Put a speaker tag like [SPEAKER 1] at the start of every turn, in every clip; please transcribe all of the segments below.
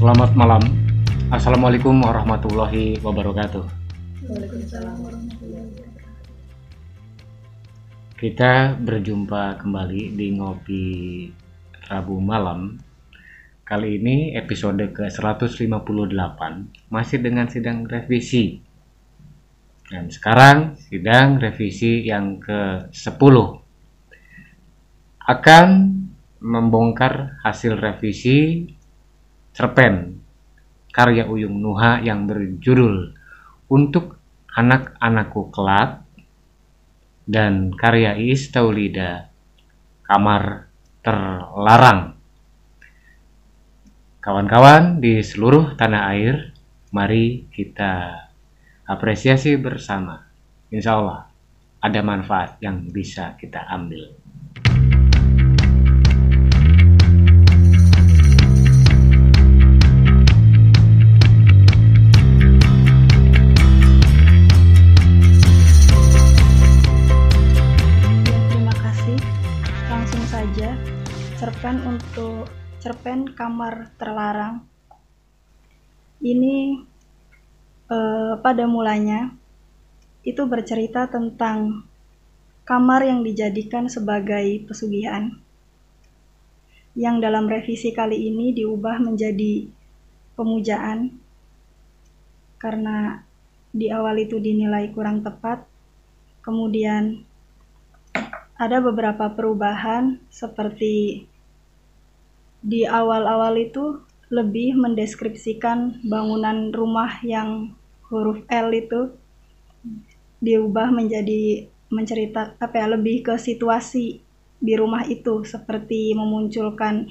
[SPEAKER 1] Selamat malam. Assalamualaikum warahmatullahi wabarakatuh.
[SPEAKER 2] Waalaikumsalam warahmatullahi wabarakatuh.
[SPEAKER 1] Kita berjumpa kembali di Ngopi Rabu Malam. Kali ini episode ke-158, masih dengan sidang revisi. Dan sekarang sidang revisi yang ke-10 akan membongkar hasil revisi cerpen karya Uyung Nuha yang berjudul Untuk Anak-Anakku Kelak dan karya Iis Taulida Kamar Terlarang. Kawan-kawan di seluruh tanah air, mari kita apresiasi bersama. Insya Allah ada manfaat yang bisa kita ambil.
[SPEAKER 2] Cerpen Kamar Terlarang ini pada mulanya itu bercerita tentang kamar yang dijadikan sebagai pesugihan, yang dalam revisi kali ini diubah menjadi pemujaan karena di awal itu dinilai kurang tepat. Kemudian ada beberapa perubahan, seperti di awal-awal itu lebih mendeskripsikan bangunan rumah yang huruf L itu diubah menjadi lebih ke situasi di rumah itu, seperti memunculkan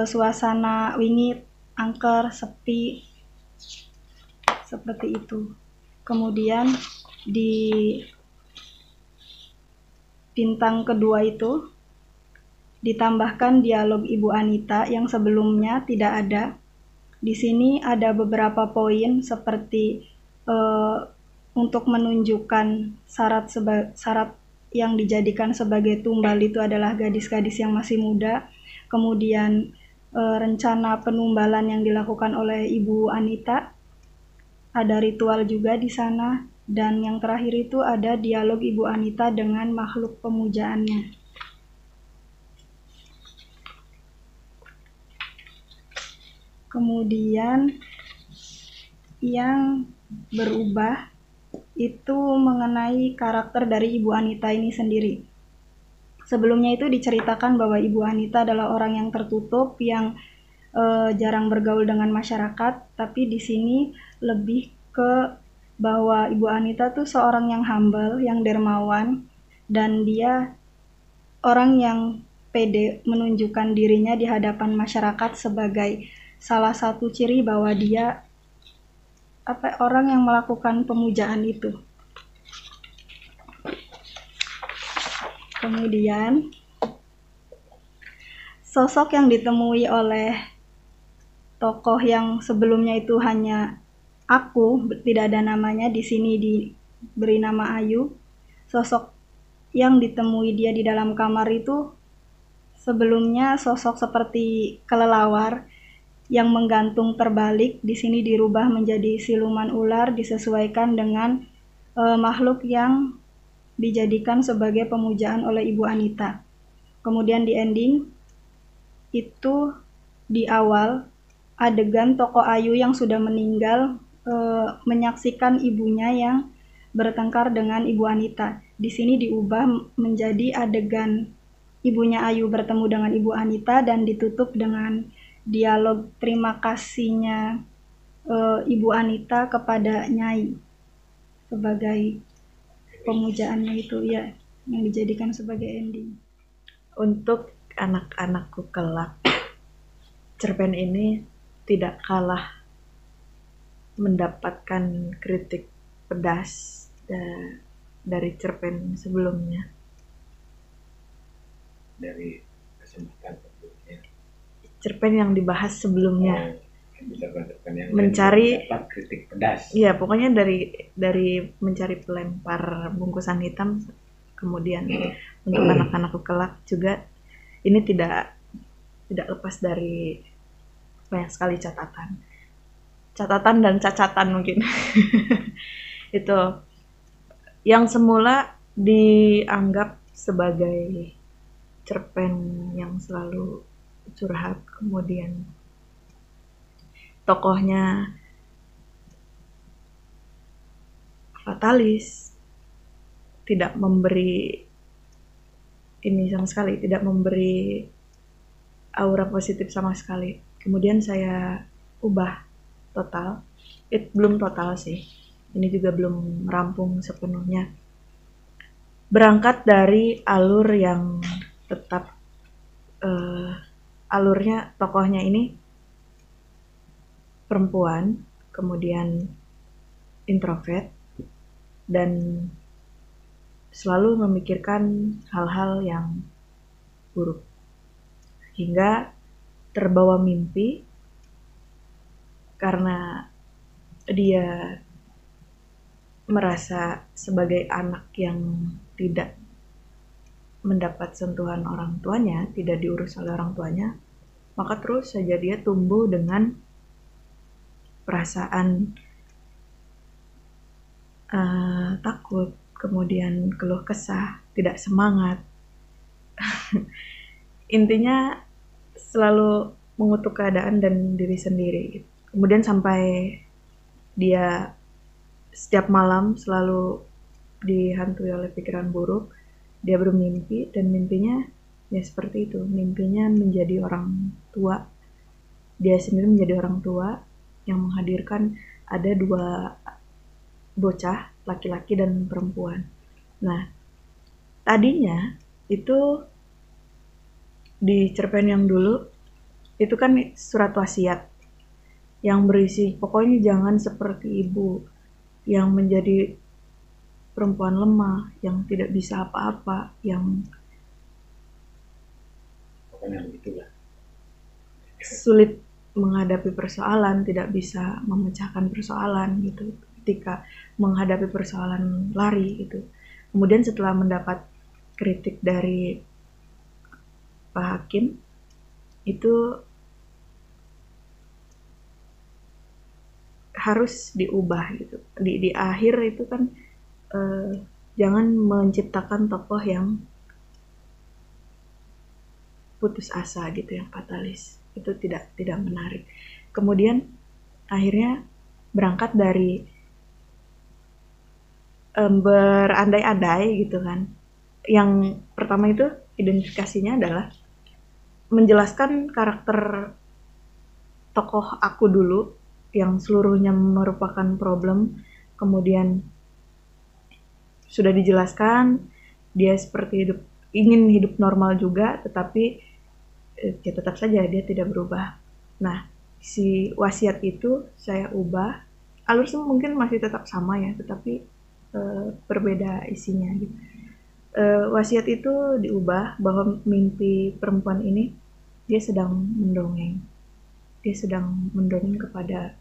[SPEAKER 2] suasana wingit, angker, sepi, seperti itu. Kemudian di bintang kedua itu ditambahkan dialog Ibu Anita yang sebelumnya tidak ada. Di sini ada beberapa poin, seperti untuk menunjukkan syarat yang dijadikan sebagai tumbal itu adalah gadis-gadis yang masih muda. Kemudian rencana penumbalan yang dilakukan oleh Ibu Anita, ada ritual juga di sana, dan yang terakhir itu ada dialog Ibu Anita dengan makhluk pemujaannya. Kemudian yang berubah itu mengenai karakter dari Ibu Anita ini sendiri. Sebelumnya itu diceritakan bahwa Ibu Anita adalah orang yang tertutup, yang jarang bergaul dengan masyarakat, tapi di sini lebih ke bahwa Ibu Anita tuh seorang yang humble, yang dermawan, dan dia orang yang pede menunjukkan dirinya di hadapan masyarakat sebagai salah satu ciri bahwa dia orang yang melakukan pemujaan itu. Kemudian sosok yang ditemui oleh tokoh yang sebelumnya itu hanya aku, tidak ada namanya, di sini diberi nama Ayu. Sosok yang ditemui dia di dalam kamar itu sebelumnya sosok seperti kelelawar yang menggantung terbalik, di sini dirubah menjadi siluman ular, disesuaikan dengan makhluk yang dijadikan sebagai pemujaan oleh Ibu Anita. Kemudian di ending itu, di awal adegan tokoh Ayu yang sudah meninggal menyaksikan ibunya yang bertengkar dengan Ibu Anita. Di sini diubah menjadi adegan ibunya Ayu bertemu dengan Ibu Anita dan ditutup dengan dialog terima kasihnya Ibu Anita kepada Nyai sebagai pemujaannya itu, ya, yang dijadikan sebagai ending.
[SPEAKER 3] Untuk anak-anakku kelak, cerpen ini tidak kalah mendapatkan kritik pedas dari cerpen sebelumnya.
[SPEAKER 1] Dari kesempatan sebelumnya,
[SPEAKER 3] cerpen yang dibahas sebelumnya,
[SPEAKER 1] yang
[SPEAKER 3] mencari
[SPEAKER 1] kritik pedas.
[SPEAKER 3] Iya, pokoknya dari mencari pelempar bungkusan hitam, kemudian untuk anak-anakku kelak juga ini tidak lepas dari banyak sekali catatan dan cacatan mungkin. Itu yang semula dianggap sebagai cerpen yang selalu curhat, kemudian tokohnya fatalis, tidak memberi ini sama sekali, tidak memberi aura positif sama sekali. Kemudian saya ubah total. Belum total sih. Ini juga belum rampung sepenuhnya. Berangkat dari alur yang tetap alurnya tokohnya ini perempuan, kemudian introvert, dan selalu memikirkan hal-hal yang buruk. Hingga terbawa mimpi karena dia merasa sebagai anak yang tidak mendapat sentuhan orang tuanya, tidak diurus oleh orang tuanya, maka terus saja dia tumbuh dengan perasaan takut, kemudian keluh kesah, tidak semangat. Intinya selalu mengutuk keadaan dan diri sendiri. Kemudian sampai dia setiap malam selalu dihantui oleh pikiran buruk, dia bermimpi, dan mimpinya ya seperti itu. Mimpinya menjadi orang tua, dia sendiri menjadi orang tua yang menghadirkan ada 2 bocah, laki-laki dan perempuan. Nah, tadinya itu di cerpen yang dulu itu kan surat wasiat yang berisi pokoknya jangan seperti ibu yang menjadi perempuan lemah, yang tidak bisa apa-apa, yang
[SPEAKER 1] Pokoknya begitulah.
[SPEAKER 3] sulit menghadapi persoalan, tidak bisa memecahkan persoalan gitu. Ketika menghadapi persoalan lari gitu. Kemudian setelah mendapat kritik dari Pak Hakim itu harus diubah gitu. Di akhir itu kan jangan menciptakan tokoh yang putus asa gitu, yang fatalis. Itu tidak menarik. Kemudian akhirnya berangkat dari berandai-andai gitu kan. Yang pertama itu identifikasinya adalah menjelaskan karakter tokoh aku dulu yang seluruhnya merupakan problem, kemudian sudah dijelaskan dia seperti ingin hidup normal juga, tetapi ya tetap saja dia tidak berubah. Nah, si wasiat itu saya ubah, alur mungkin masih tetap sama ya, tetapi berbeda isinya gitu. Wasiat itu diubah bahwa mimpi perempuan ini dia sedang mendongeng. Dia sedang mendongeng kepada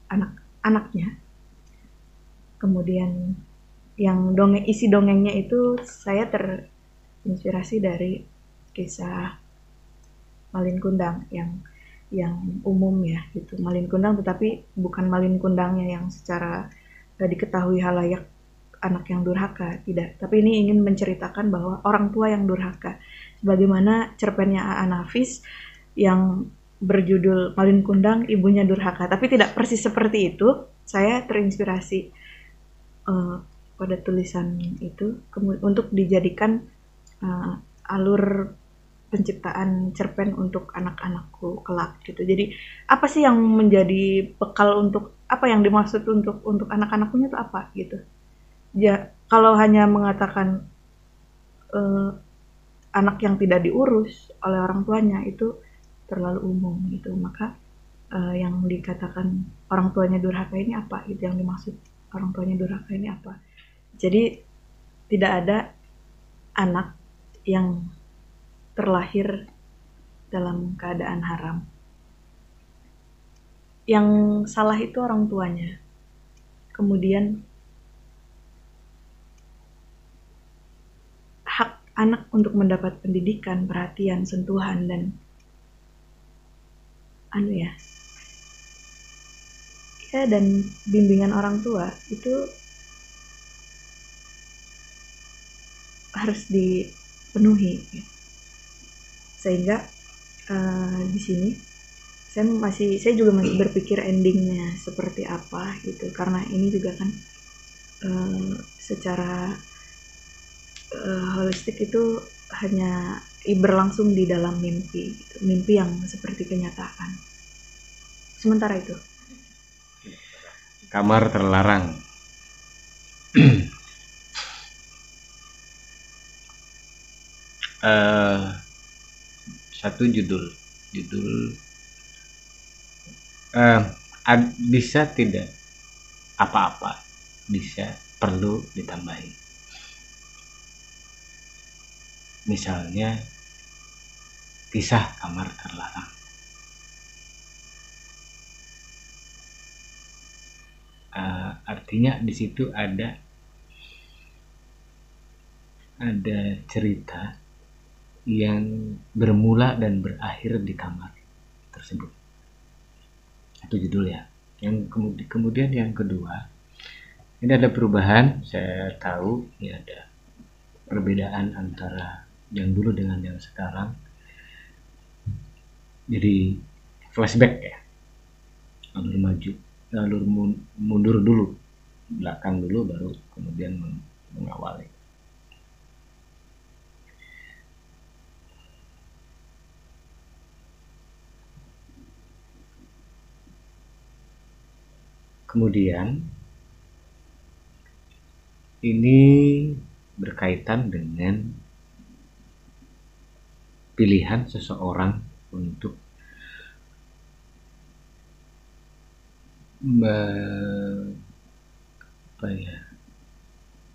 [SPEAKER 3] anak-anaknya. Kemudian yang isi dongengnya itu saya terinspirasi dari kisah Malin Kundang yang umum ya gitu. Malin Kundang tetapi bukan Malin Kundangnya yang secara diketahui halayak anak yang durhaka, tidak. Tapi ini ingin menceritakan bahwa orang tua yang durhaka. Sebagaimana cerpennya A.A. Nafis yang berjudul Malin Kundang, ibunya durhaka. Tapi tidak persis seperti itu. Saya terinspirasi pada tulisan itu untuk dijadikan alur penciptaan cerpen untuk anak-anakku kelak gitu. Jadi apa sih yang menjadi bekal untuk apa yang dimaksud untuk anak-anaknya itu apa gitu. Ya, kalau hanya mengatakan anak yang tidak diurus oleh orang tuanya itu terlalu umum gitu. Maka yang dikatakan orang tuanya durhaka ini apa gitu, yang dimaksud orang tuanya durhaka ini apa. Jadi tidak ada anak yang terlahir dalam keadaan haram. Yang salah itu orang tuanya. Kemudian hak anak untuk mendapat pendidikan, perhatian, sentuhan, dan dan bimbingan orang tua itu harus dipenuhi, sehingga di sini saya juga masih berpikir endingnya seperti apa gitu, karena ini juga kan secara holistik itu hanya berlangsung di dalam mimpi gitu. Mimpi yang seperti kenyataan. Sementara itu
[SPEAKER 1] Kamar terlarang. Satu judul bisa tidak apa-apa, bisa perlu ditambahi. Misalnya kisah kamar terlarang. Artinya di situ ada cerita yang bermula dan berakhir di kamar tersebut. Itu judul ya. Yang kemudian yang kedua, ini ada perubahan. Saya tahu ini ada perbedaan antara yang dulu dengan yang sekarang. Jadi flashback ya, alur maju, alur mundur dulu, belakang dulu, baru kemudian mengawali. Kemudian ini berkaitan dengan pilihan seseorang untuk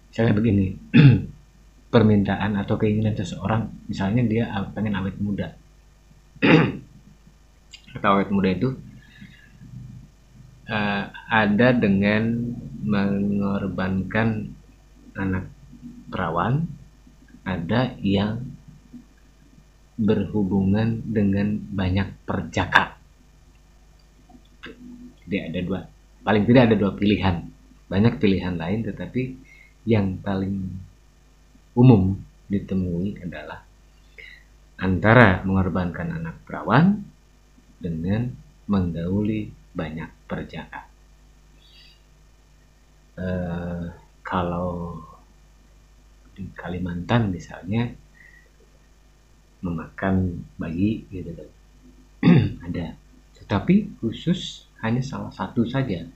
[SPEAKER 1] misalnya begini, permintaan atau keinginan seseorang, misalnya dia pengen awet muda. Atau awet muda itu ada dengan mengorbankan anak perawan, ada yang berhubungan dengan banyak perjaka. Jadi ada dua, paling tidak ada dua pilihan. Banyak pilihan lain, tetapi yang paling umum ditemui adalah antara mengorbankan anak perawan dengan menggauli banyak perjaka. Kalau di Kalimantan misalnya memakan bayi gitu kan ada, tetapi khusus hanya salah satu saja.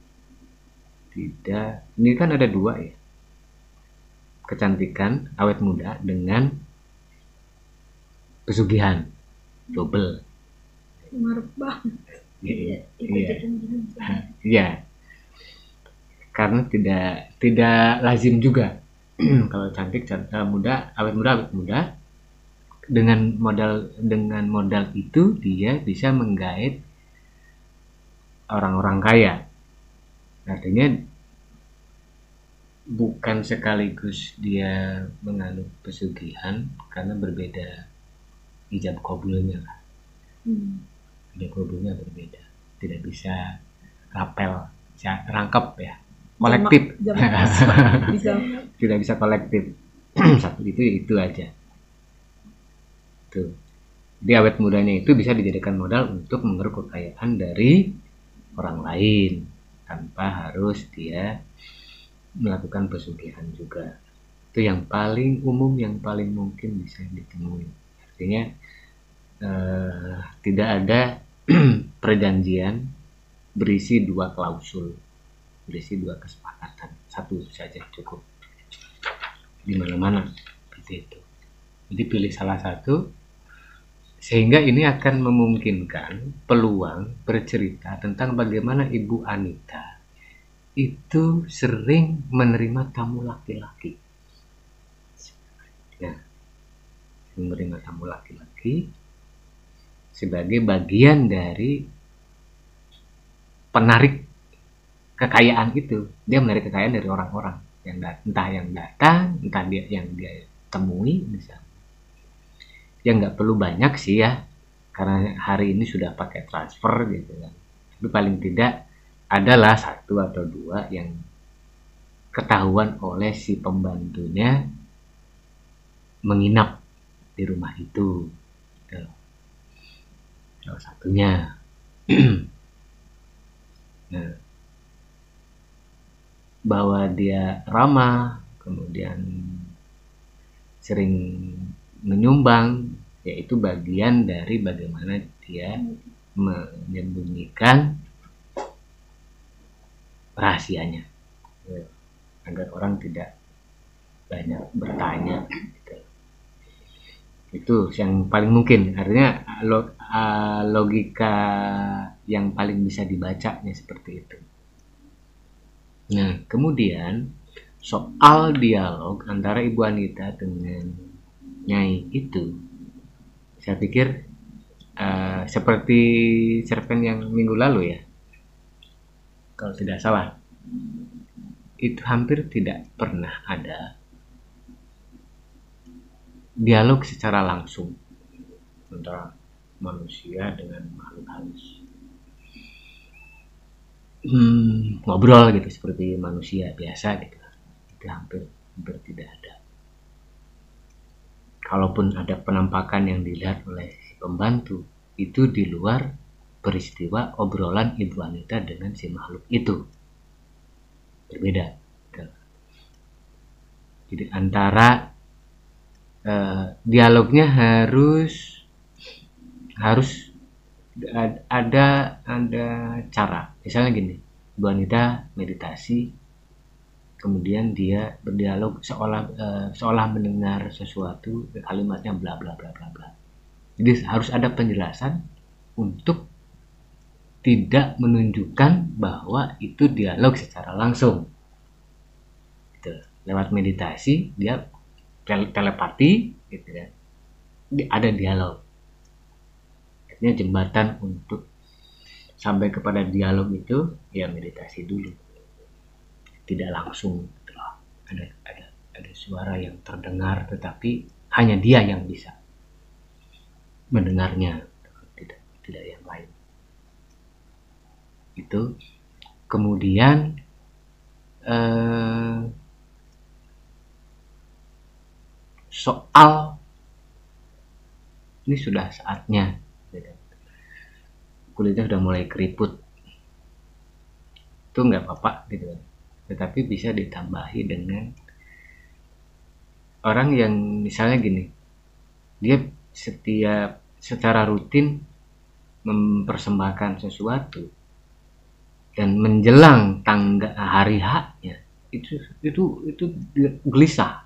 [SPEAKER 1] Tidak, ini kan ada dua ya, kecantikan awet muda dengan pesugihan, double.
[SPEAKER 2] Maruk banget.
[SPEAKER 1] Iya. Karena tidak lazim juga kalau cantik muda, awet muda dengan modal itu dia bisa menggait orang-orang kaya. Artinya bukan sekaligus dia menganut pesugihan, karena berbeda ijab qabulnya lah. Ijab qabulnya berbeda, tidak bisa rapel, rangkap ya, kolektif. Tidak bisa kolektif. Satu itu aja tuh. Jadi awet mudanya itu bisa dijadikan modal untuk mengeruk kekayaan dari orang lain tanpa harus dia melakukan pesugihan juga. Itu yang paling umum, yang paling mungkin bisa ditemui. Artinya tidak ada perjanjian berisi dua klausul, berisi dua kesepakatan, satu saja cukup di mana-mana seperti itu. Jadi pilih salah satu, sehingga ini akan memungkinkan peluang bercerita tentang bagaimana Ibu Anita itu sering menerima tamu laki-laki. Nah, menerima tamu laki-laki sebagai bagian dari penarik kekayaan itu. Dia menarik kekayaan dari orang-orang yang entah yang datang, entah yang dia temui misalnya. Ya nggak perlu banyak sih ya, karena hari ini sudah pakai transfer gitu kan. Tapi paling tidak adalah satu atau dua yang ketahuan oleh si pembantunya menginap di rumah itu. Salah satunya. Nah, bahwa dia ramah, kemudian sering menyumbang, yaitu bagian dari bagaimana dia menyembunyikan rahasianya, agar orang tidak banyak bertanya gitu. Itu yang paling mungkin, artinya logika yang paling bisa dibacanya seperti itu. Nah, kemudian soal dialog antara Ibu Anita dengan Nyai itu, saya pikir seperti cerpen yang minggu lalu ya, kalau tidak salah, itu hampir tidak pernah ada dialog secara langsung antara manusia dengan makhluk halus. Ngobrol gitu seperti manusia biasa gitu, itu hampir tidak ada. Kalaupun ada penampakan yang dilihat oleh si pembantu, itu di luar peristiwa obrolan Ibu Anita dengan si makhluk itu, berbeda gitu. Jadi antara dialognya harus ada cara. Misalnya gini, Bu Anita meditasi, kemudian dia berdialog seolah mendengar sesuatu, kalimatnya bla bla bla bla bla. Jadi harus ada penjelasan untuk tidak menunjukkan bahwa itu dialog secara langsung. Gitu. Lewat meditasi dia telepati gitu kan, ada dialog, artinya jembatan untuk sampai kepada dialog itu ya meditasi dulu, tidak langsung gitu loh. Ada suara yang terdengar tetapi hanya dia yang bisa mendengarnya, tidak yang lain. Itu kemudian soal ini sudah saatnya kulitnya sudah mulai keriput, itu nggak apa-apa gitu, tetapi bisa ditambahi dengan orang yang misalnya gini, dia setiap secara rutin mempersembahkan sesuatu dan menjelang hari H-nya itu gelisah.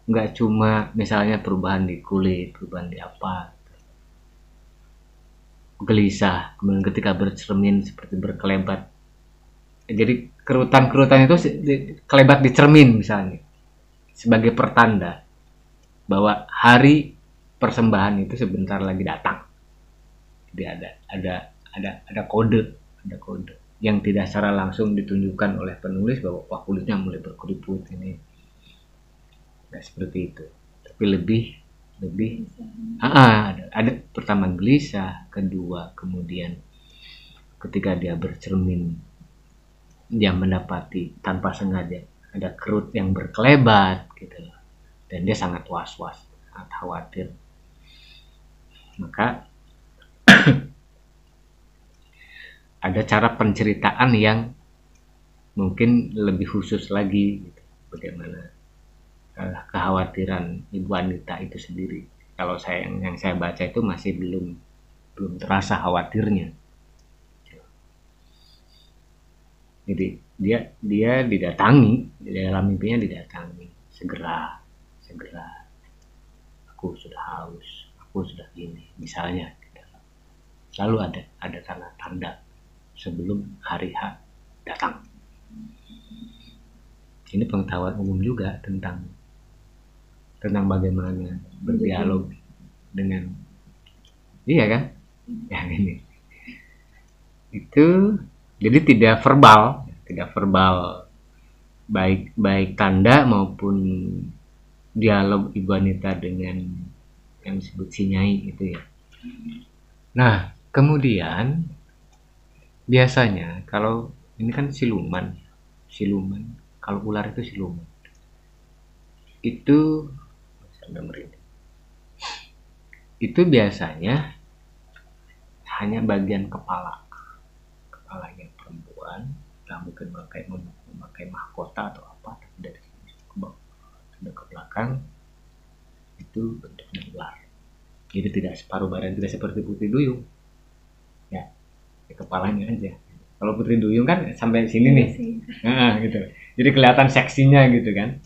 [SPEAKER 1] Nggak cuma misalnya perubahan di kulit, perubahan di apa, gelisah, kemudian ketika bercermin seperti berkelebat, jadi kerutan-kerutan itu kelebat di cermin misalnya, sebagai pertanda bahwa hari persembahan itu sebentar lagi datang. Jadi ada kode yang tidak secara langsung ditunjukkan oleh penulis bahwa wah kulitnya mulai berkeriput ini. Nggak seperti itu, tapi lebih ada pertama gelisah, kedua kemudian ketika dia bercermin dia mendapati tanpa sengaja ada kerut yang berkelebat gitu, dan dia sangat was-was, sangat khawatir. Maka ada cara penceritaan yang mungkin lebih khusus lagi gitu, bagaimana kekhawatiran Ibu Anita itu sendiri. Kalau yang saya baca itu masih belum terasa khawatirnya. Jadi dia didatangi, di dalam mimpinya didatangi, segera aku sudah haus, aku sudah ini misalnya. Lalu ada tanda sebelum hari H datang. Ini pengetahuan umum juga tentang bagaimana berdialog dengan, iya kan, yang ini itu. Jadi tidak verbal baik tanda maupun dialog Ibu Anita dengan yang disebut si Nyai itu ya. Nah kemudian biasanya kalau ini kan siluman, kalau ular itu siluman itu sampai merinding. Itu biasanya hanya bagian kepalanya perempuan, nggak mungkin memakai mahkota atau apa, tapi dari sini ke belakang itu bentuknya ular. Jadi tidak separuh badan, tidak seperti putri duyung ya, kepalanya aja. Kalau putri duyung kan sampai sini nih, gitu. Jadi kelihatan seksinya gitu kan.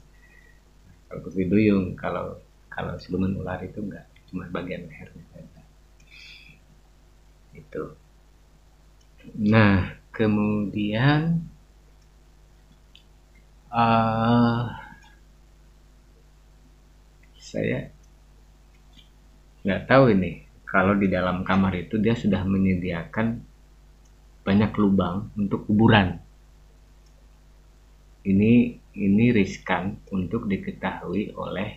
[SPEAKER 1] Kalau putri duyung, kalau siluman ular itu enggak, cuma bagian lehernya saja. Itu. Nah, kemudian saya nggak tahu ini kalau di dalam kamar itu dia sudah menyediakan banyak lubang untuk kuburan. Ini riskan untuk diketahui oleh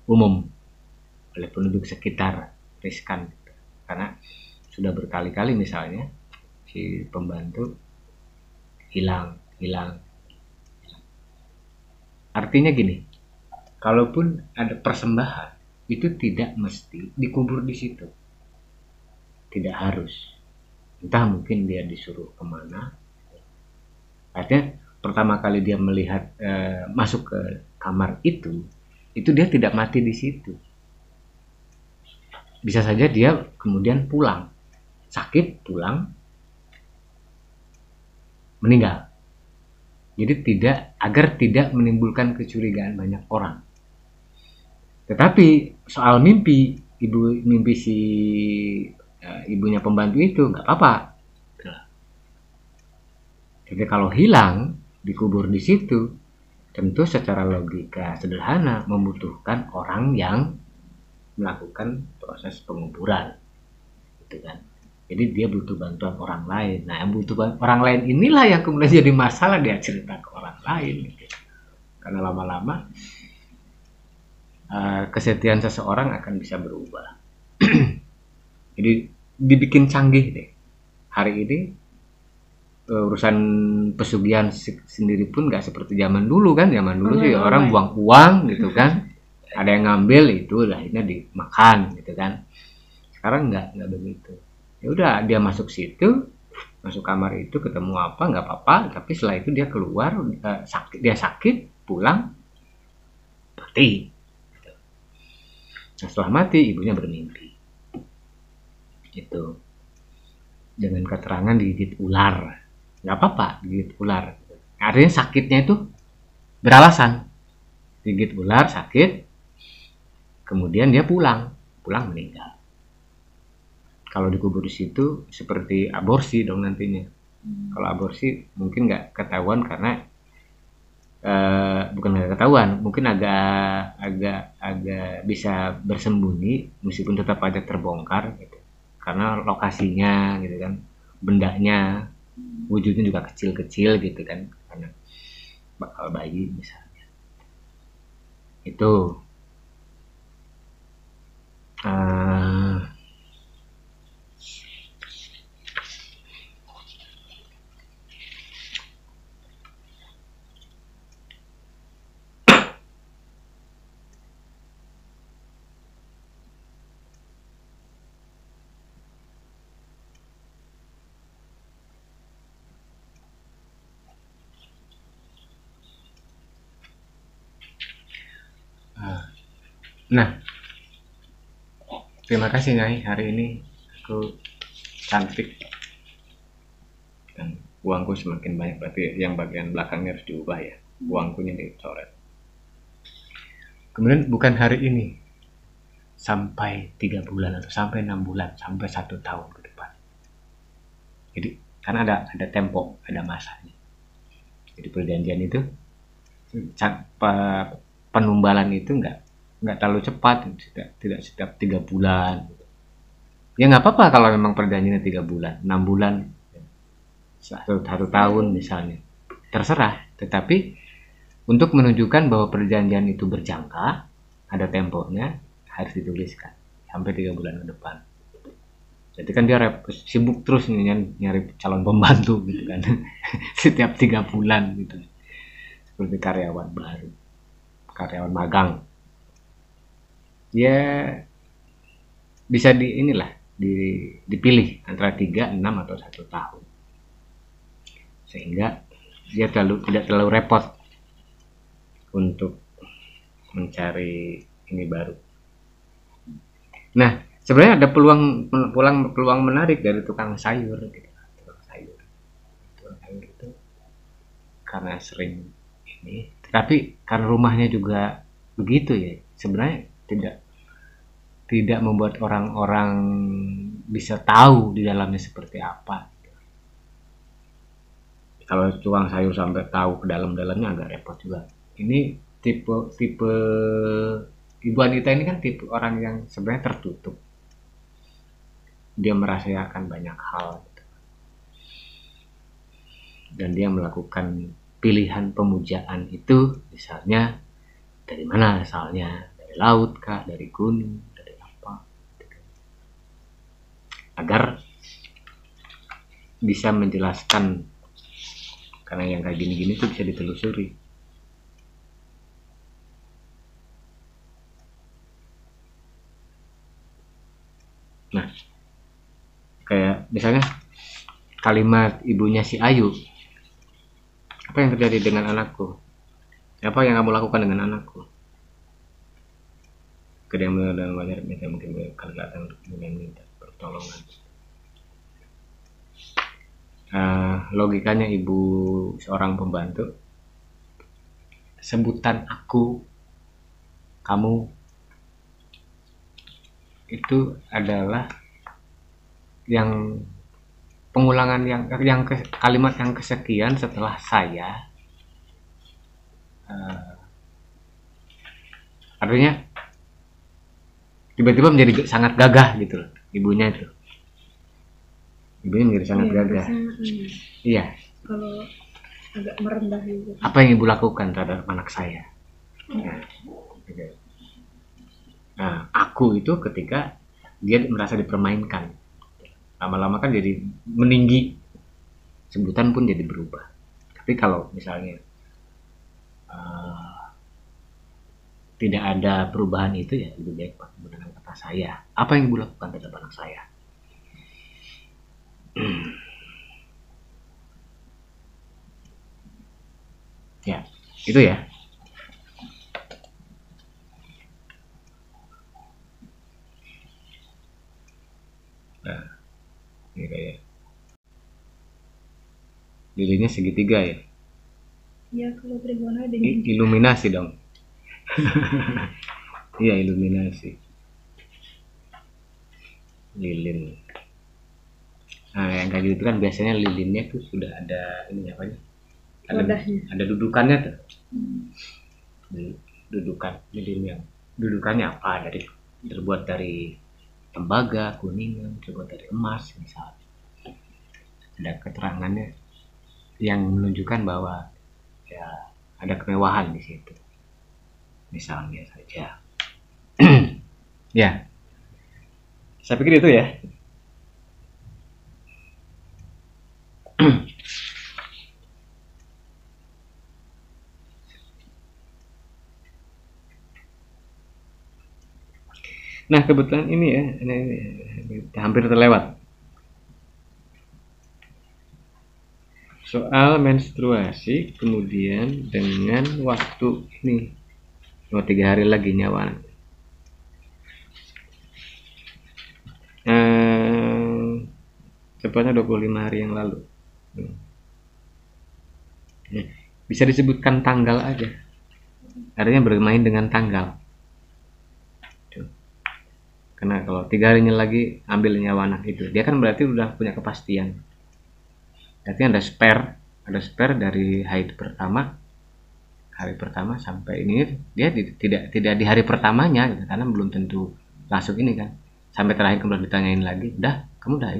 [SPEAKER 1] umum, oleh penduduk sekitar, riskan karena sudah berkali-kali misalnya si pembantu hilang. Artinya gini, kalaupun ada persembahan itu tidak mesti dikubur di situ, tidak harus. Entah mungkin dia disuruh kemana. Artinya pertama kali dia melihat masuk ke kamar itu dia tidak mati di situ. Bisa saja dia kemudian pulang, sakit, pulang, meninggal. Jadi agar tidak menimbulkan kecurigaan banyak orang. Tetapi soal mimpi si ibunya pembantu itu nggak apa-apa. Jadi kalau hilang dikubur di situ, tentu secara logika sederhana membutuhkan orang yang melakukan proses penguburan, gitu kan. Jadi dia butuh bantuan orang lain. Nah, yang butuh orang lain inilah yang kemudian jadi masalah, dia cerita ke orang lain, gitu. Karena lama-lama kesetiaan seseorang akan bisa berubah. Jadi dibikin canggih deh. Hari ini urusan pesugihan sendiri pun nggak seperti zaman dulu kan. Zaman dulu sih orang buang uang gitu kan. Ada yang ngambil itu akhirnya dimakan gitu kan. Sekarang nggak begitu. Ya udah, dia masuk situ, masuk kamar itu ketemu apa nggak apa-apa, tapi setelah itu dia keluar sakit pulang mati. Nah, setelah mati ibunya bermimpi itu dengan keterangan digigit ular, nggak apa-apa digigit ular, artinya sakitnya itu beralasan, digigit ular sakit, kemudian dia pulang meninggal. Kalau dikubur di situ seperti aborsi dong nantinya. Kalau aborsi mungkin nggak ketahuan karena bukan nggak ketahuan, mungkin agak bisa bersembunyi meskipun tetap aja terbongkar gitu. Karena lokasinya gitu kan, bendanya, wujudnya juga kecil-kecil gitu kan, karena bakal bayi misalnya. Itu nah, terima kasih Nyai, hari ini aku cantik dan uangku semakin banyak, berarti yang bagian belakangnya harus diubah ya, uangkunya dicoret. Kemudian bukan hari ini, sampai 3 bulan atau sampai 6 bulan, sampai 1 tahun ke depan. Jadi karena ada tempo, ada masanya. Jadi perjanjian itu, penumbalan itu nggak terlalu cepat, tidak setiap 3 bulan. Ya nggak apa-apa kalau memang perjanjiannya 3 bulan, 6 bulan, 1 tahun misalnya, terserah. Tetapi untuk menunjukkan bahwa perjanjian itu berjangka, ada temponya, harus dituliskan sampai 3 bulan ke depan. Jadi kan dia sibuk terus nih nyari calon pembantu gitu kan. Setiap 3 bulan gitu. Seperti karyawan baru, karyawan magang. Ya bisa dipilih antara 3, 6 atau 1 tahun. Sehingga dia tidak terlalu repot untuk mencari ini baru. Nah, sebenarnya ada peluang menarik dari tukang sayur gitu. Tukang sayur itu karena sering ini, tapi karena rumahnya juga begitu ya, sebenarnya tidak membuat orang-orang bisa tahu di dalamnya seperti apa. Kalau tukang sayur sampai tahu ke dalam-dalamnya agak repot juga. Ini tipe Ibu Anita ini kan tipe orang yang sebenarnya tertutup. Dia merasakan banyak hal gitu. Dan dia melakukan pilihan pemujaan itu, misalnya dari mana asalnya, dari laut kah, dari gunung, dari apa, agar bisa menjelaskan, karena yang kayak gini-gini tuh bisa ditelusuri. Nah, kayak misalnya kalimat ibunya si Ayu, apa yang terjadi dengan anakku? Apa yang kamu lakukan dengan anakku? Kedua dan wajar minta mungkin kalau datang untuk minta pertolongan. Logikanya ibu seorang pembantu, sebutan aku, kamu itu adalah yang pengulangan kalimat yang kesekian setelah saya. Artinya tiba-tiba menjadi sangat gagah gitu loh ibunya itu. Ibunya menjadi sangat gagah. Iya.
[SPEAKER 3] Kalau agak merendah gitu.
[SPEAKER 1] Apa yang ibu lakukan terhadap anak saya? Nah, aku itu ketika dia merasa dipermainkan, lama-lama kan jadi meninggi, sebutan pun jadi berubah. Tapi kalau misalnya tidak ada perubahan itu, ya lebih baik pakai menggunakan kata saya. Apa yang ibu lakukan terhadap anak saya? Ya, itu ya. Nah, ini kayak lilinnya segitiga ya.
[SPEAKER 2] Iya, kalau trigona dengan
[SPEAKER 1] Iluminasi dong. Iya, iluminasi. Lilin. Nah, yang kayak gitu kan biasanya lilinnya tuh sudah ada ini apa ya? Ada dudukannya tuh. Dudukan lilin yang dudukannya apa? Terbuat dari tembaga, kuningan, terbuat dari emas misalnya. Ada keterangannya yang menunjukkan bahwa ya ada kemewahan di situ. Misalnya saja. Ya. Saya pikir itu ya. Nah, kebetulan ini ya, ini hampir terlewat. Soal menstruasi, kemudian dengan waktu ini, 3 hari lagi nyawa. Tepatnya 25 hari yang lalu. Bisa disebutkan tanggal aja. Artinya bermain dengan tanggal. Karena kalau 3 harinya lagi ambil nyawa anak itu, dia kan berarti udah punya kepastian. Berarti ada spare dari hari pertama sampai ini, dia tidak di hari pertamanya gitu, karena belum tentu langsung ini kan. Sampai terakhir kemudian ditanyain lagi, kamu udah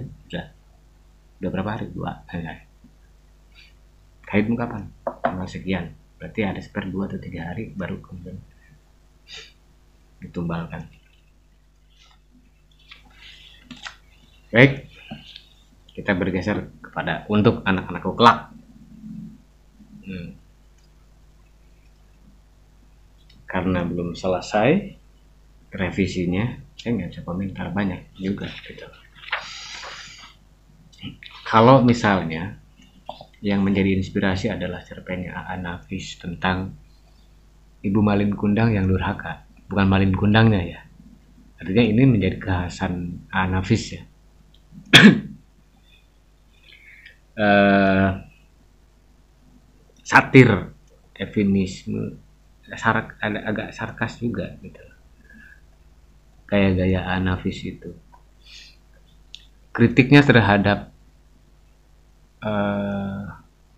[SPEAKER 1] berapa hari? 2 hari. Haidmu kapan? Tanggal sekian. Berarti ada spare 2 atau 3 hari baru kemudian ditumbalkan. Baik, kita bergeser kepada untuk anak-anakku kelak. Karena belum selesai revisinya, saya nggak bisa komentar banyak juga gitu. Kalau misalnya yang menjadi inspirasi adalah cerpennya A.A. Nafis tentang Ibu Malin Kundang yang durhaka, bukan Malin Kundangnya ya. Artinya ini menjadi kekhasan A.A. Nafis ya. Satir, feminisme, ada agak sarkas juga gitu. Kayak gaya A.A. Nafis itu. Kritiknya terhadap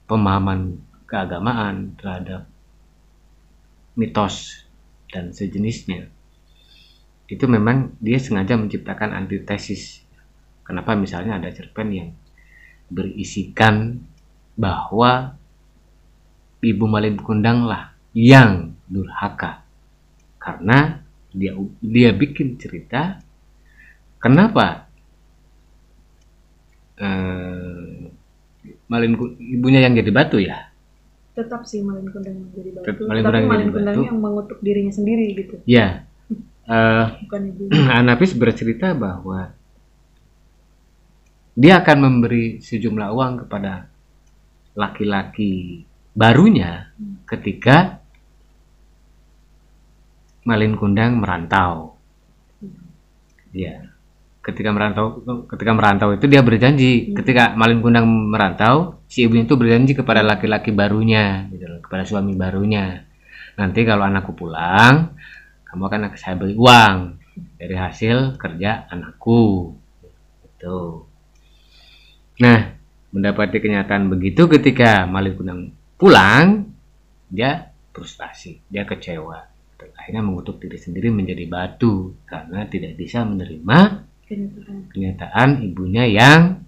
[SPEAKER 1] pemahaman keagamaan, terhadap mitos dan sejenisnya, itu memang dia sengaja menciptakan antitesis. Kenapa misalnya ada cerpen yang berisikan bahwa Ibu Malin Kundang lah yang durhaka, karena dia bikin cerita kenapa ibunya yang jadi batu ya.
[SPEAKER 3] Tetap sih Malin Kundang yang jadi batu,
[SPEAKER 1] Malin
[SPEAKER 3] tapi
[SPEAKER 1] Kundang
[SPEAKER 3] Malin
[SPEAKER 1] jadi
[SPEAKER 3] Kundang
[SPEAKER 1] batu.
[SPEAKER 3] yang mengutuk dirinya sendiri gitu,
[SPEAKER 1] Ya,
[SPEAKER 3] bukan ibu.
[SPEAKER 1] Anafis bercerita bahwa dia akan memberi sejumlah uang kepada laki-laki barunya ketika Malin Kundang merantau. Ya, ketika merantau itu dia berjanji, ketika Malin Kundang merantau, si ibunya itu berjanji kepada laki-laki barunya, gitu loh, kepada suami barunya. Nanti kalau anakku pulang, kamu akan saya beri uang dari hasil kerja anakku. Gitu. Nah, mendapati kenyataan begitu ketika Malin Kundang pulang, dia frustasi, dia kecewa. Akhirnya mengutuk diri sendiri menjadi batu karena tidak bisa menerima kenyataan ibunya yang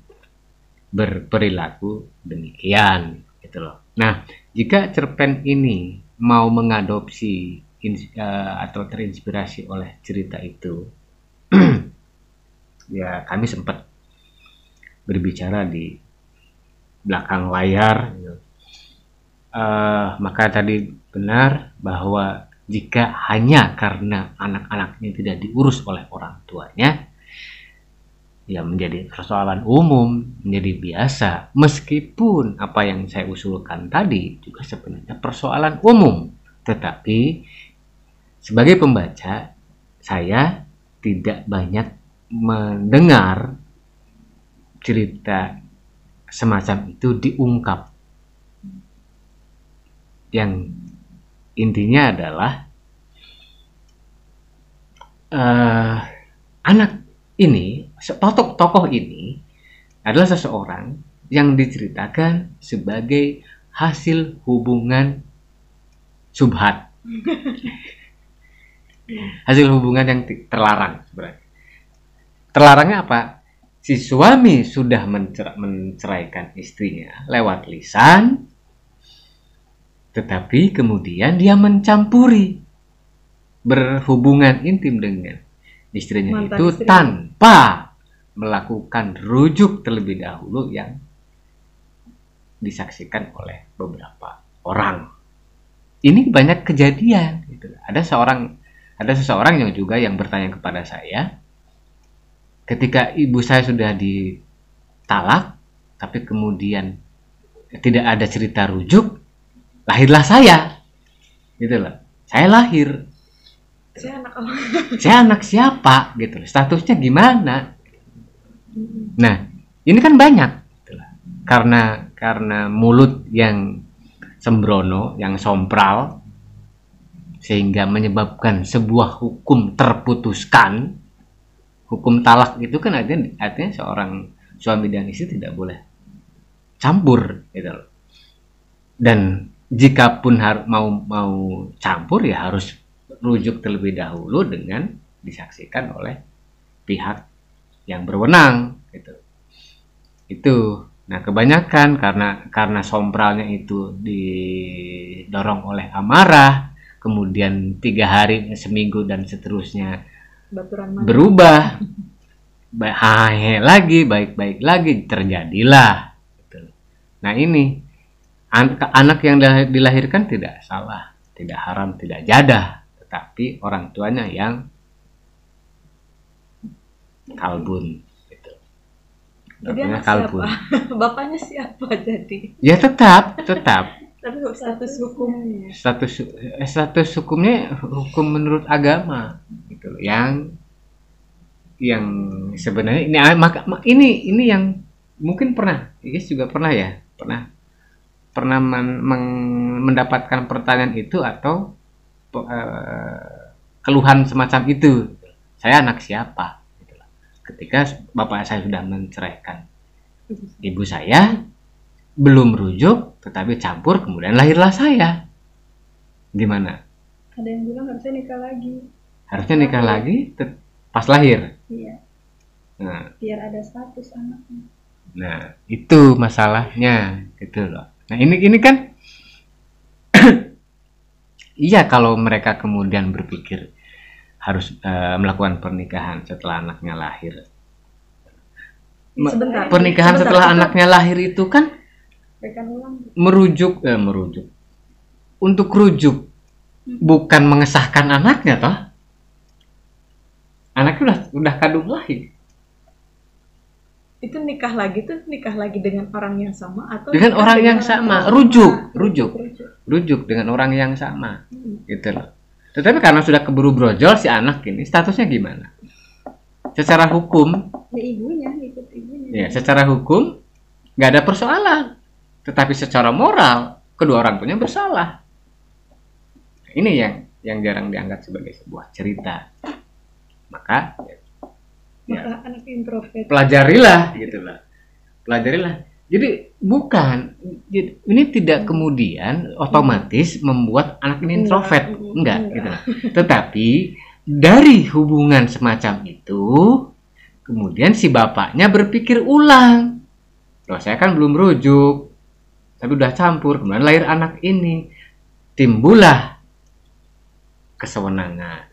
[SPEAKER 1] berperilaku demikian, gitu loh. Nah, jika cerpen ini mau mengadopsi atau terinspirasi oleh cerita itu, ya kami sempat berbicara di belakang layar. Maka tadi benar bahwa jika hanya karena anak-anaknya tidak diurus oleh orang tuanya, ya menjadi persoalan umum, menjadi biasa. Meskipun apa yang saya usulkan tadi juga sebenarnya persoalan umum, tetapi sebagai pembaca saya tidak banyak mendengar cerita semacam itu diungkap. Yang intinya adalah anak ini, tokoh ini adalah seseorang yang diceritakan sebagai hasil hubungan subhat, hasil hubungan yang terlarang sebenarnya. Terlarangnya apa? Si suami sudah menceraikan istrinya lewat lisan, tetapi kemudian dia mencampuri berhubungan intim dengan istrinya
[SPEAKER 3] Mantan
[SPEAKER 1] itu
[SPEAKER 3] istri.
[SPEAKER 1] tanpa melakukan rujuk terlebih dahulu yang disaksikan oleh beberapa orang. Ini banyak kejadian gitu. Ada seseorang yang juga yang bertanya kepada saya, ketika ibu saya sudah ditalak tapi kemudian tidak ada cerita rujuk, lahirlah saya, gitu loh. Saya lahir.
[SPEAKER 3] Saya anak apa?
[SPEAKER 1] Saya anak siapa, gitu loh. Statusnya gimana? Nah, ini kan banyak, gitu loh. Karena mulut yang sembrono, yang sompral, sehingga menyebabkan sebuah hukum terputuskan. Hukum talak itu kan artinya seorang suami dan istri tidak boleh campur, gitu loh. Dan jika pun mau campur, ya harus rujuk terlebih dahulu dengan disaksikan oleh pihak yang berwenang, gitu. Itu. Nah, kebanyakan karena sompralnya itu didorong oleh amarah, kemudian 3 hari, seminggu dan seterusnya
[SPEAKER 3] Baturan mana?
[SPEAKER 1] berubah. baik-baik lagi terjadilah. Gitu. Nah ini anak yang dilahirkan tidak salah, tidak haram, tidak jadah, tetapi orang tuanya yang kalbun. Gitu.
[SPEAKER 3] Jadi anak
[SPEAKER 1] kalbun.
[SPEAKER 3] siapa? Bapaknya siapa jadi?
[SPEAKER 1] Ya tetap.
[SPEAKER 3] Tapi status hukumnya.
[SPEAKER 1] Status hukumnya hukum menurut agama, gitu. Yang sebenarnya ini yang mungkin pernah, guys juga pernah ya, mendapatkan pertanyaan itu atau keluhan semacam itu. Saya anak siapa? Ketika bapak saya sudah menceraikan ibu saya, belum rujuk, tetapi campur, kemudian lahirlah saya. Gimana?
[SPEAKER 2] Ada yang bilang harusnya nikah lagi.
[SPEAKER 1] Harusnya nikah lagi pas lahir.
[SPEAKER 2] Iya.
[SPEAKER 1] Nah,
[SPEAKER 2] biar ada status anaknya.
[SPEAKER 1] Nah, itu masalahnya, gitu loh. Nah, ini kan iya kalau mereka kemudian berpikir harus melakukan pernikahan setelah anaknya lahir. Pernikahan setelah anaknya lahir itu kan merujuk untuk rujuk, bukan mengesahkan anaknya toh. Anaknya udah kadung lahir.
[SPEAKER 3] Itu nikah lagi dengan orang yang sama atau
[SPEAKER 1] dengan orang yang sama, rujuk dengan orang yang sama, gitu loh. Tetapi karena sudah keburu brojol si anak ini, statusnya gimana? Secara hukum,
[SPEAKER 2] ikut ibunya.
[SPEAKER 1] Ya, secara hukum nggak ada persoalan, tetapi secara moral kedua orang tuanya bersalah. Ini yang jarang dianggap sebagai sebuah cerita. Maka
[SPEAKER 3] anak introvert.
[SPEAKER 1] Pelajarilah. Jadi ini tidak kemudian otomatis membuat anak ini introvert, enggak gitu lah. Tetapi dari hubungan semacam itu, kemudian si bapaknya berpikir ulang. Loh, saya kan belum rujuk, tapi udah campur, kemudian lahir anak ini, timbullah kesewenangan.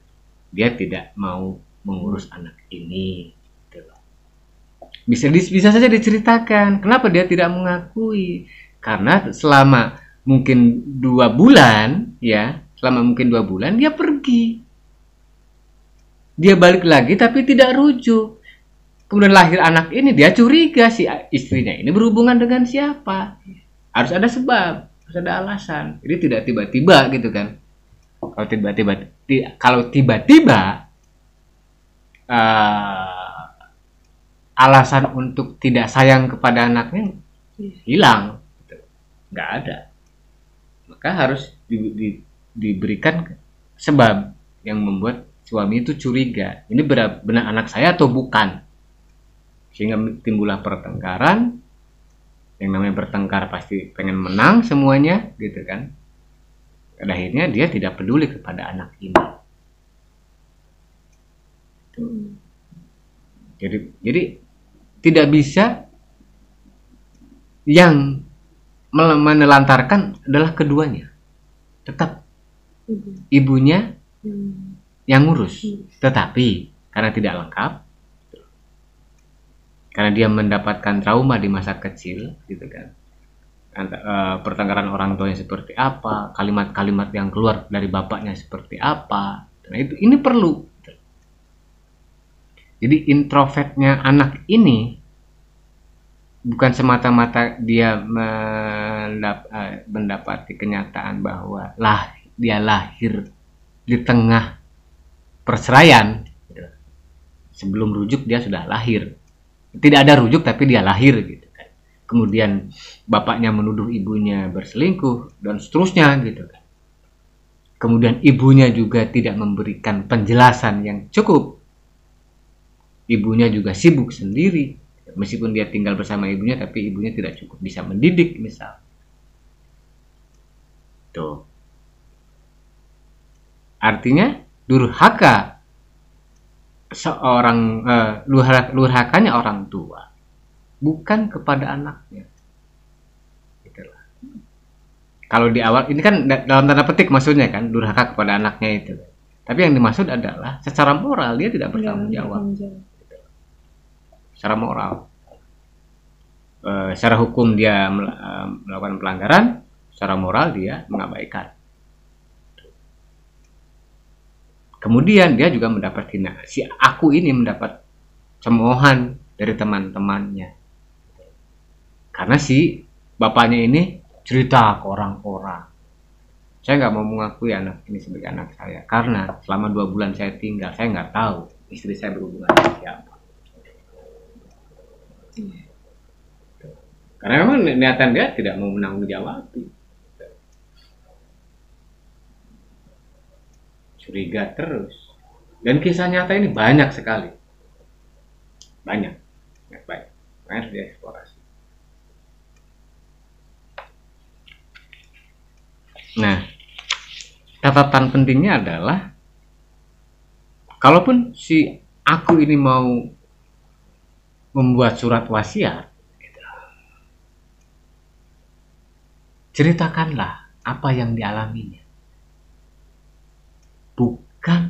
[SPEAKER 1] Dia tidak mau mengurus anak ini. Bisa saja diceritakan kenapa dia tidak mengakui, karena selama mungkin 2 bulan dia pergi, dia balik lagi tapi tidak rujuk, kemudian lahir anak ini, dia curiga si istrinya ini berhubungan dengan siapa. Harus ada sebab, harus ada alasan. Jadi tidak tiba-tiba gitu kan. Kalau tiba-tiba alasan untuk tidak sayang kepada anaknya hilang, nggak ada. Maka harus diberikan sebab yang membuat suami itu curiga, ini benar anak saya atau bukan, sehingga timbullah pertengkaran. Yang namanya bertengkar pasti pengen menang semuanya, gitu kan. Pada akhirnya dia tidak peduli kepada anak ini. Jadi tidak bisa yang menelantarkan adalah keduanya. Tetap ibunya yang ngurus. Tetapi karena tidak lengkap, karena dia mendapatkan trauma di masa kecil, gitu kan. Pertengkaran orang tuanya seperti apa, kalimat-kalimat yang keluar dari bapaknya seperti apa. Nah, ini perlu. Jadi introvertnya anak ini bukan semata-mata dia mendapati kenyataan bahwa dia lahir di tengah perceraian. Sebelum rujuk dia sudah lahir. Tidak ada rujuk tapi dia lahir, gitu kan. Kemudian bapaknya menuduh ibunya berselingkuh dan seterusnya, gitu kan. Kemudian ibunya juga tidak memberikan penjelasan yang cukup. Ibunya juga sibuk sendiri, meskipun dia tinggal bersama ibunya, tapi ibunya tidak cukup bisa mendidik, misal. Tuh. Artinya durhaka seorang durhakanya orang tua bukan kepada anaknya. Itulah. Kalau di awal ini kan dalam tanda petik maksudnya kan durhaka kepada anaknya itu. Tapi yang dimaksud adalah secara moral dia tidak bertanggung jawab. secara moral. Secara hukum dia melakukan pelanggaran, secara moral dia mengabaikan. Kemudian dia juga mendapat hina. Si aku ini mendapat cemoohan dari teman-temannya. Karena si bapaknya ini cerita ke orang-orang. Saya nggak mau mengakui anak ini sebagai anak saya. Karena selama 2 bulan saya tinggal, saya nggak tahu istri saya berhubungan dengan siapa. Karena memang niatan dia tidak mau menanggung jawab. Curiga terus. Dan kisah nyata ini banyak sekali. Banyak. Harus dieksplorasi. Nah, catatan pentingnya adalah kalaupun si aku ini mau membuat surat wasiat, ceritakanlah apa yang dialaminya. Bukan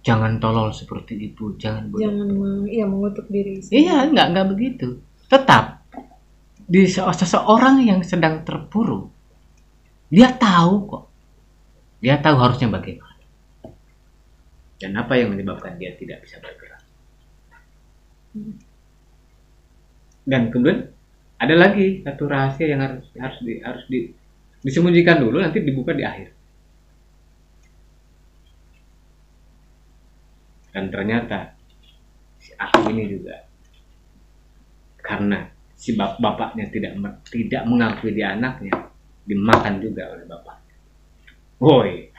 [SPEAKER 1] jangan tolol seperti itu, jangan
[SPEAKER 3] mengutuk diri.
[SPEAKER 1] Iya, enggak begitu. Tetap di seseorang yang sedang terpuruk, dia tahu kok. Dia tahu harusnya bagaimana. Dan apa yang menyebabkan dia tidak bisa bergerak. Dan kemudian ada lagi satu rahasia yang harus disembunyikan dulu, nanti dibuka di akhir. Dan ternyata si aku ini juga karena si bapaknya tidak mengakui dia anaknya, dimakan juga oleh bapaknya. Woi,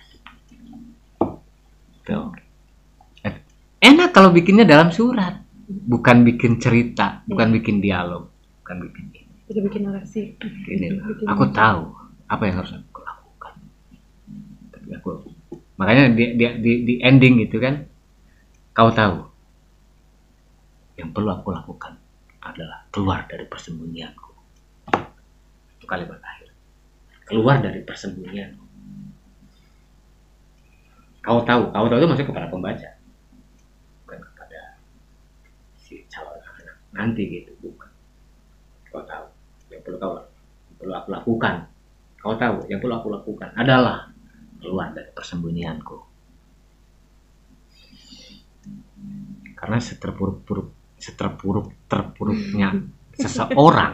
[SPEAKER 1] enak kalau bikinnya dalam surat, bukan bikin cerita, bukan bikin dialog.
[SPEAKER 3] Kita bikin narasi.
[SPEAKER 1] Aku tahu apa yang harus aku lakukan. Tapi makanya di ending itu kan, kau tahu yang perlu aku lakukan adalah keluar dari persembunyianku. Itu kalimat akhir. Keluar dari persembunyianku. Kau tahu itu maksudnya kepada pembaca, bukan kepada si calon anak nanti gitu, bukan. Kau tahu yang perlu aku lakukan. Kau tahu yang perlu aku lakukan adalah keluar dari persembunyianku. Karena seterpuruknya seseorang,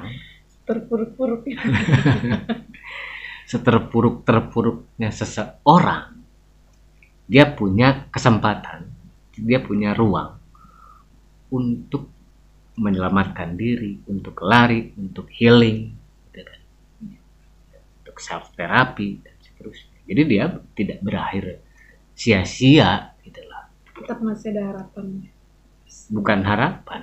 [SPEAKER 1] seterpuruknya seseorang, dia punya kesempatan, dia punya ruang untuk menyelamatkan diri, untuk lari, untuk healing, untuk self therapy dan seterusnya. Jadi dia tidak berakhir sia-sia, gitulah.
[SPEAKER 3] Tetap masih ada harapan.
[SPEAKER 1] Bukan harapan.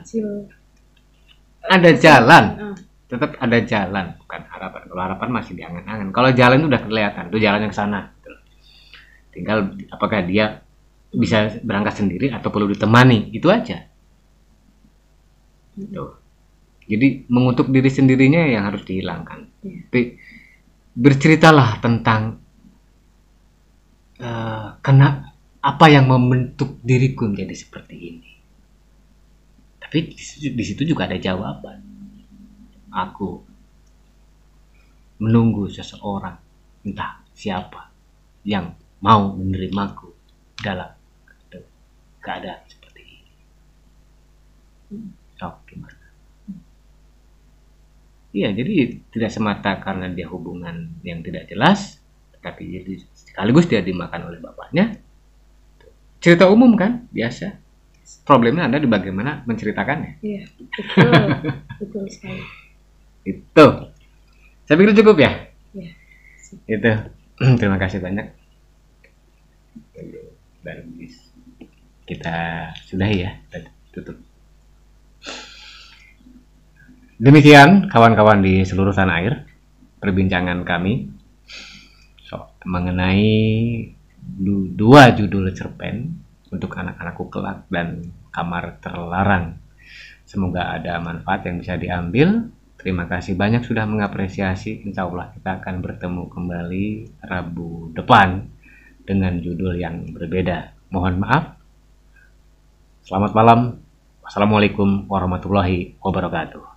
[SPEAKER 3] Ada
[SPEAKER 1] jalan. Tetap ada jalan, bukan harapan. Kalau harapan masih diangan-angan. Kalau jalan itu udah kelihatan, itu jalan yang sana. Tinggal apakah dia bisa berangkat sendiri atau perlu ditemani, itu aja. Tuh. Jadi mengutuk diri sendirinya yang harus dihilangkan. Tapi berceritalah tentang apa yang membentuk diriku menjadi seperti ini. Tapi di situ juga ada jawaban. Aku menunggu seseorang, entah siapa, yang mau menerimaku dalam keadaan seperti ini. Gimana? Iya, jadi tidak semata karena dia hubungan yang tidak jelas, tapi jadi sekaligus dia dimakan oleh bapaknya. Cerita umum kan, biasa. Problemnya ada di bagaimana menceritakannya.
[SPEAKER 3] Iya, betul sekali.
[SPEAKER 1] Itu. Saya pikir cukup ya.
[SPEAKER 3] Iya.
[SPEAKER 1] Itu. Terima kasih banyak. Dan kita sudahi ya, kita tutup. Demikian kawan-kawan di seluruh tanah air, perbincangan kami mengenai 2 judul cerpen untuk anak-anakku kelak dan kamar terlarang. Semoga ada manfaat yang bisa diambil. Terima kasih banyak sudah mengapresiasi. Insya Allah kita akan bertemu kembali Rabu depan dengan judul yang berbeda. Mohon maaf. Selamat malam. Wassalamualaikum warahmatullahi wabarakatuh.